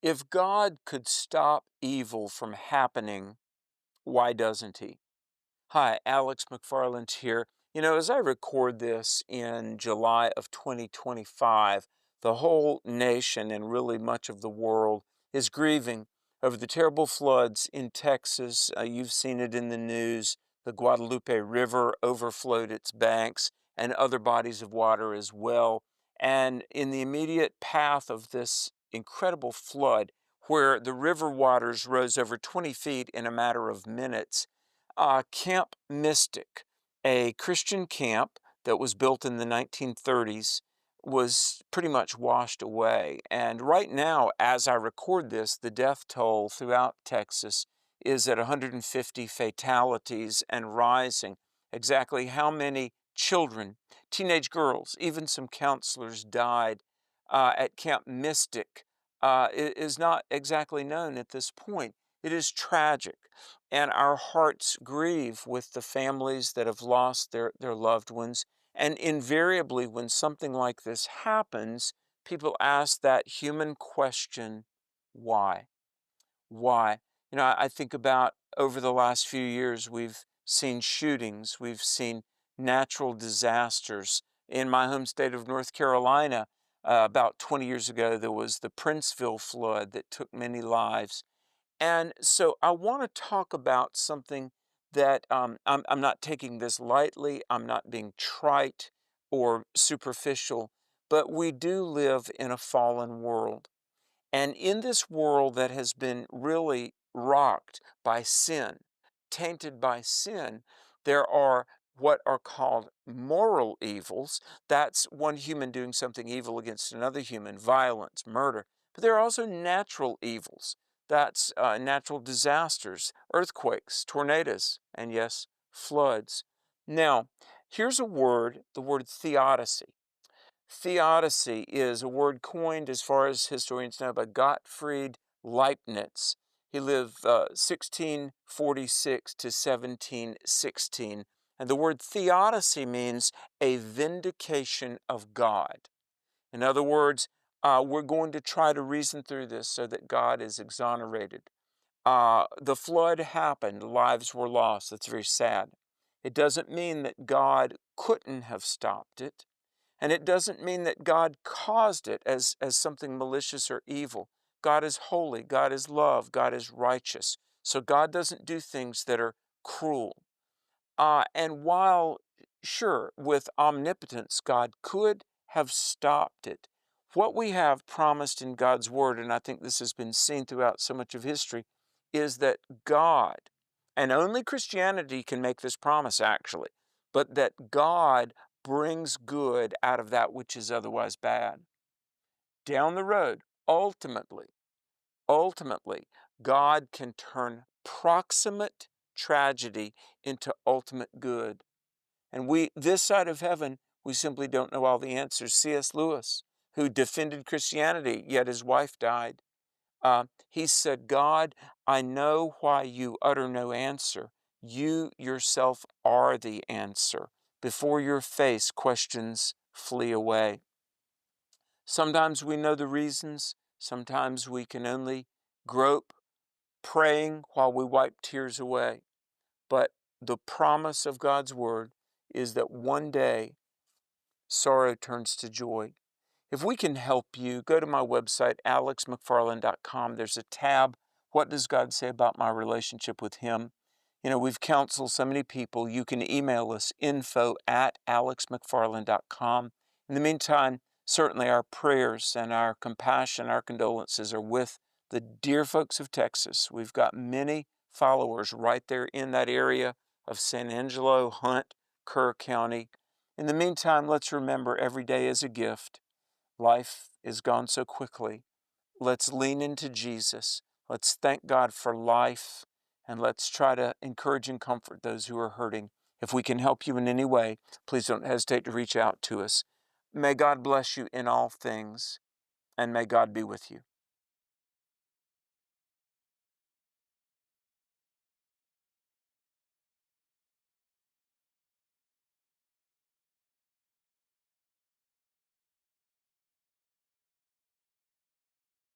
If God could stop evil from happening, why doesn't he? Hi, Alex McFarland here. As I record this in July of 2025, the whole nation and really much of the world is grieving over the terrible floods in Texas. You've seen it in the news. The Guadalupe River overflowed its banks and other bodies of water as well. And in the immediate path of this incredible flood, where the river waters rose over 20 feet in a matter of minutes, Camp Mystic, a Christian camp that was built in the 1930s, was pretty much washed away. And right now, as I record this, the death toll throughout Texas is at 150 fatalities and rising. Exactly how many children, teenage girls, even some counselors died at Camp Mystic is not exactly known at this point. It is tragic, and our hearts grieve with the families that have lost their loved ones. And invariably, when something like this happens, people ask that human question, why? Why? I think about over the last few years, we've seen shootings, we've seen natural disasters. In my home state of North Carolina, about 20 years ago, there was the Princeville flood that took many lives. And so I want to talk about something that I'm not taking this lightly, I'm not being trite or superficial, but we do live in a fallen world. And in this world that has been really rocked by sin, tainted by sin, there are what are called moral evils. That's one human doing something evil against another human, violence, murder. But there are also natural evils. That's natural disasters, earthquakes, tornadoes, and yes, floods. Now, here's a word, the word theodicy. Theodicy is a word coined, as far as historians know, by Gottfried Leibniz. He lived 1646 to 1716. And the word theodicy means a vindication of God. In other words, we're going to try to reason through this so that God is exonerated. The flood happened, lives were lost. That's very sad. It doesn't mean that God couldn't have stopped it. And it doesn't mean that God caused it as something malicious or evil. God is holy, God is love, God is righteous. So God doesn't do things that are cruel. And while, sure, with omnipotence, God could have stopped it, what we have promised in God's Word, and I think this has been seen throughout so much of history, is that God, and only Christianity can make this promise actually, but that God brings good out of that which is otherwise bad. Down the road, ultimately, God can turn proximate tragedy into ultimate good. And this side of heaven, we simply don't know all the answers. C.S. Lewis, who defended Christianity, yet his wife died, he said, God, I know why you utter no answer. You yourself are the answer. Before your face, questions flee away. Sometimes we know the reasons. Sometimes we can only grope, praying while we wipe tears away. But the promise of God's word is that one day sorrow turns to joy. If we can help you, go to my website, alexmcfarland.com. There's a tab, What Does God Say About My Relationship with Him? We've counseled so many people. You can email us, info@alexmcfarland.com. In the meantime, certainly our prayers and our compassion, our condolences are with the dear folks of Texas. We've got many followers right there in that area of San Angelo, Hunt, Kerr County. In the meantime, let's remember every day is a gift. Life is gone so quickly. Let's lean into Jesus. Let's thank God for life, and let's try to encourage and comfort those who are hurting. If we can help you in any way, please don't hesitate to reach out to us. May God bless you in all things, and may God be with you.